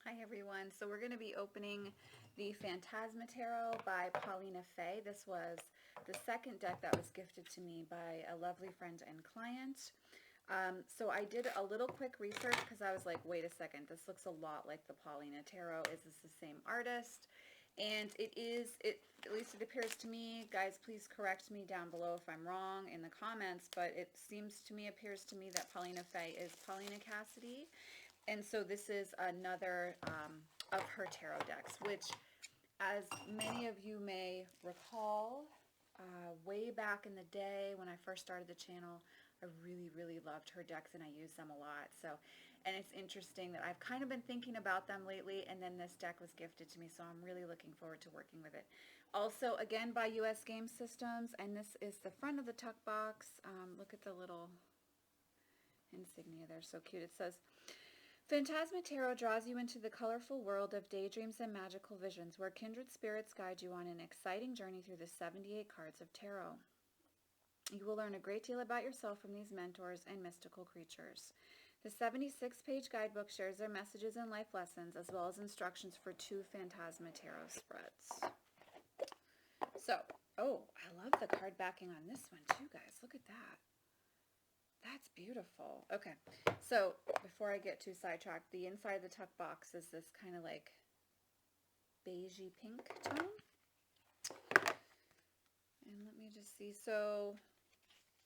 Hi everyone. So we're going to be opening the Phantasma Tarot by Paulina. This was the second deck that was gifted to me by a lovely friend and client. So I did a little quick research because I was like, wait a second, this looks a lot like the Paulina Tarot. Is this the same artist? And it is, at least it appears to me. Guys, please correct me down below if I'm wrong in the comments, but it appears to me that Paulina is Paulina Cassidy. And so this is another of her tarot decks, which, as many of you may recall, way back in the day when I first started the channel, I really loved her decks and I used them a lot. So, and it's interesting that I've kind of been thinking about them lately, and then this deck was gifted to me, so I'm really looking forward to working with it. Also, again, by US Game Systems, and this is the front of the tuck box. Look at the little insignia there, so cute. It says, Phantasma Tarot draws you into the colorful world of daydreams and magical visions, where kindred spirits guide you on an exciting journey through the 78 cards of tarot. You will learn a great deal about yourself from these mentors and mystical creatures. The 76-page guidebook shares their messages and life lessons, as well as instructions for 2 Phantasma Tarot spreads. So, oh, I love the card backing on this one too, guys. Look at that. That's beautiful. Okay, so before I get too sidetracked, the inside of the tuck box is this kind of like beigey pink tone. And let me just see. So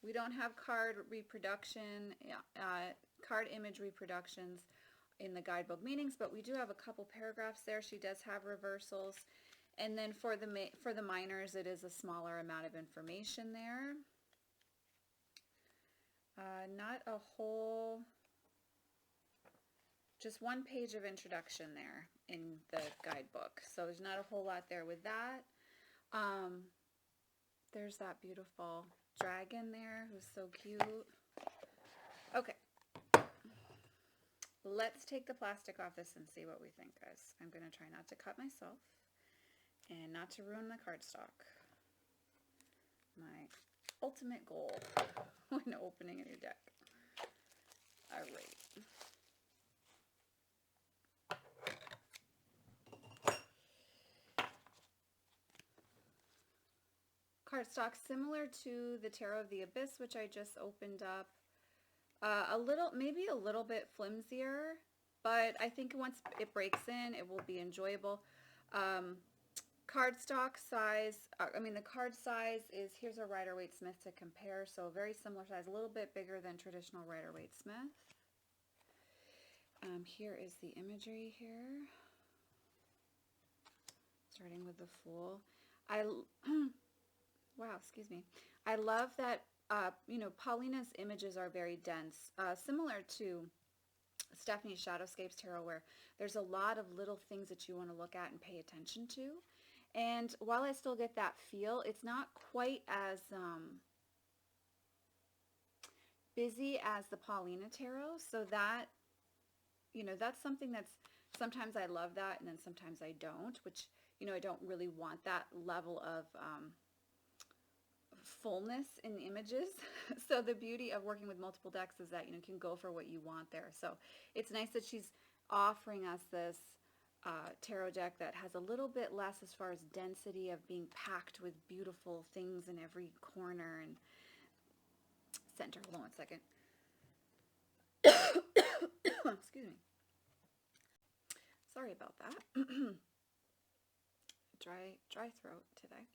we don't have card image reproductions in the guidebook meanings, but we do have a couple paragraphs there. She does have reversals. And then for the minors, it is a smaller amount of information there. Not a whole, just one page of introduction there in the guidebook. So there's not a whole lot there with that. There's that beautiful dragon there who's so cute. Okay. Let's take the plastic off this and see what we think, guys. I'm going to try not to cut myself and not to ruin the cardstock. My ultimate goal when opening a new deck. All right. Cardstock similar to the Tarot of the Abyss, which I just opened up. Maybe a little bit flimsier, but I think once it breaks in, it will be enjoyable. Cardstock size, the card size is, here's a Rider-Waite-Smith to compare, so a very similar size, a little bit bigger than traditional Rider-Waite-Smith. Here is the imagery here, starting with the Fool. Wow, excuse me. I love that, Paulina's images are very dense, similar to Stephanie's Shadowscapes Tarot, where there's a lot of little things that you want to look at and pay attention to. And while I still get that feel, it's not quite as busy as the Paulina Tarot. So that, that's something that's, sometimes I love that and then sometimes I don't, which, I don't really want that level of fullness in images. So the beauty of working with multiple decks is that, you can go for what you want there. So it's nice that she's offering us this tarot deck that has a little bit less as far as density of being packed with beautiful things in every corner and center. Hold on one second. Excuse me. Sorry about that. dry throat today.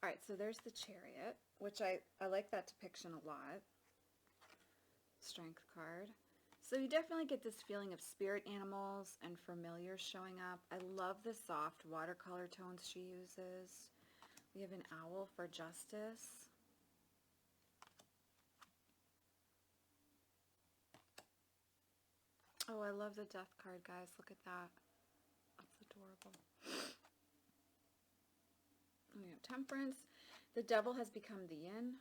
All right, so there's the Chariot, which I like that depiction a lot. Strength card. So you definitely get this feeling of spirit animals and familiars showing up. I love the soft watercolor tones she uses. We have an owl for justice. Oh, I love the death card, guys. Look at that. That's adorable. We have Temperance. The Devil has become the Yin.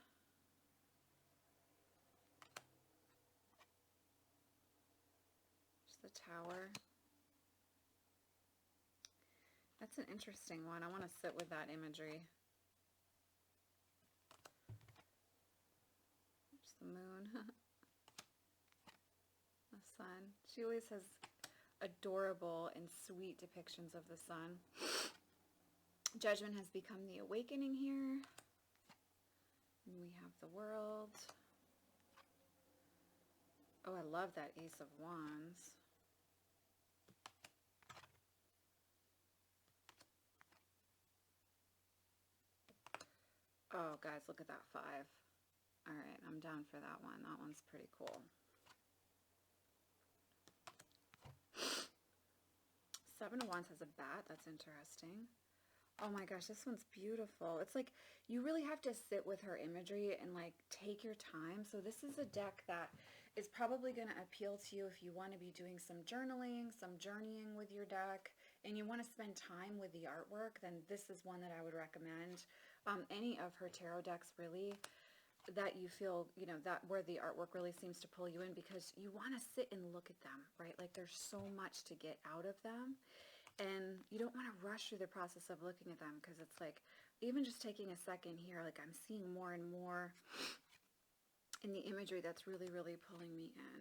The Tower. That's an interesting one. I want to sit with that imagery. There's the Moon. The Sun. She always has adorable and sweet depictions of the sun. Judgment has become the awakening here. And we have the world. Oh, I love that Ace of Wands. Oh, guys, look at that 5. All right, I'm down for that one. That one's pretty cool. 7 of Wands has a bat. That's interesting. Oh my gosh, this one's beautiful. It's like you really have to sit with her imagery and like take your time. So this is a deck that is probably going to appeal to you if you want to be doing some journaling, some journeying with your deck, and you want to spend time with the artwork, then this is one that I would recommend. Any of her tarot decks really that you feel, you know, that where the artwork really seems to pull you in, because you want to sit and look at them, right? Like there's so much to get out of them. And you don't want to rush through the process of looking at them, because it's like, even just taking a second here, like I'm seeing more and more in the imagery that's really, really pulling me in.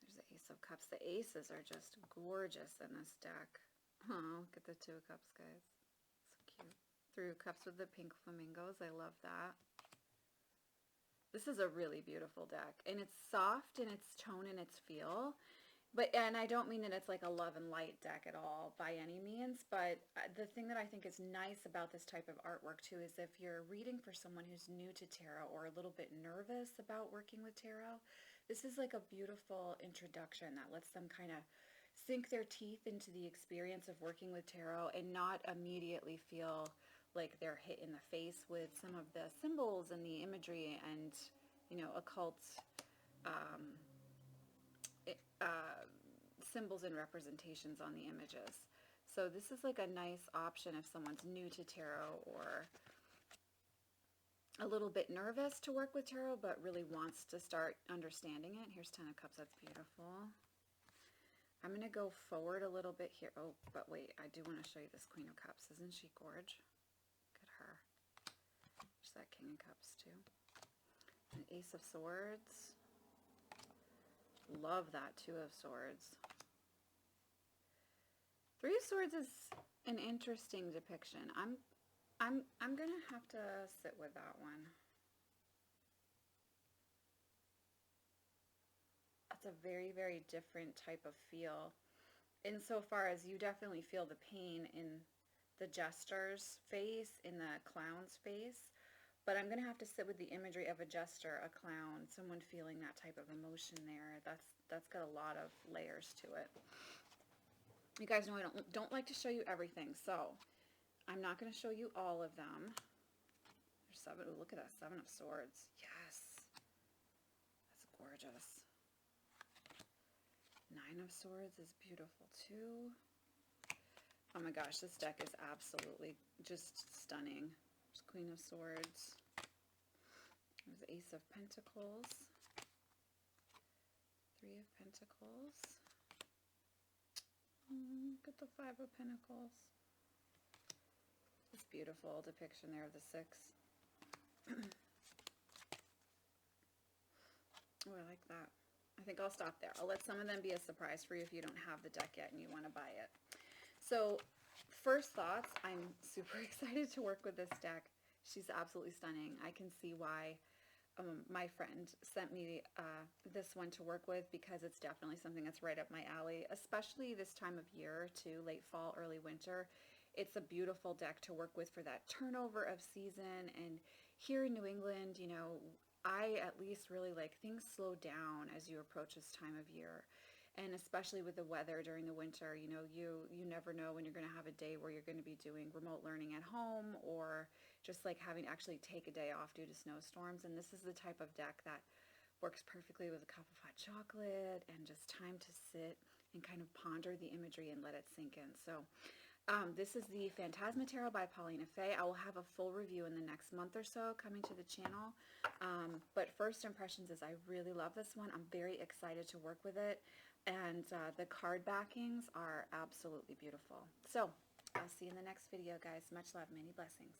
There's the Ace of Cups. The aces are just gorgeous in this deck. Oh, look at the 2 of Cups, guys. So cute. 3 of Cups with the pink flamingos. I love that. This is a really beautiful deck. And it's soft in its tone and its feel. And I don't mean that it's like a love and light deck at all by any means, but the thing that I think is nice about this type of artwork too is if you're reading for someone who's new to tarot or a little bit nervous about working with tarot, this is like a beautiful introduction that lets them kind of sink their teeth into the experience of working with tarot and not immediately feel like they're hit in the face with some of the symbols and the imagery and, you know, occult symbols and representations on the images. So this is like a nice option if someone's new to tarot or a little bit nervous to work with tarot but really wants to start understanding it. Here's 10 of Cups. That's beautiful. I'm going to go forward a little bit here. Oh, but wait, I do want to show you this Queen of Cups. Isn't she gorge? Look at her. There's that King of Cups too. An Ace of Swords. Love that 2 of Swords. 3 of Swords is an interesting depiction. I'm gonna have to sit with that one. That's a very, very different type of feel. Insofar as you definitely feel the pain in the jester's face, in the clown's face. But I'm going to have to sit with the imagery of a jester, a clown, someone feeling that type of emotion there. That's got a lot of layers to it. You guys know I don't like to show you everything, so I'm not going to show you all of them. There's 7. Ooh, look at that 7 of Swords. Yes. That's gorgeous. 9 of Swords is beautiful too. Oh my gosh, this deck is absolutely just stunning. There's Queen of Swords. There's Ace of Pentacles. 3 of Pentacles. Look at the 5 of Pentacles. This beautiful depiction there of the 6. Oh, I like that. I think I'll stop there. I'll let some of them be a surprise for you if you don't have the deck yet and you want to buy it. So, first thoughts, I'm super excited to work with this deck. She's absolutely stunning. I can see why my friend sent me this one to work with, because it's definitely something that's right up my alley, especially this time of year too, late fall, early winter. It's a beautiful deck to work with for that turnover of season. And here in New England, you know, I at least really like things slow down as you approach this time of year. And especially with the weather during the winter, you know, you never know when you're going to have a day where you're going to be doing remote learning at home, or just like having to actually take a day off due to snowstorms. And this is the type of deck that works perfectly with a cup of hot chocolate and just time to sit and kind of ponder the imagery and let it sink in. So this is the Phantasma Tarot by Paulina Fay. I will have a full review in the next month or so coming to the channel. But first impressions is I really love this one. I'm very excited to work with it. And the card backings are absolutely beautiful. So I'll see you in the next video, guys. Much love, many blessings.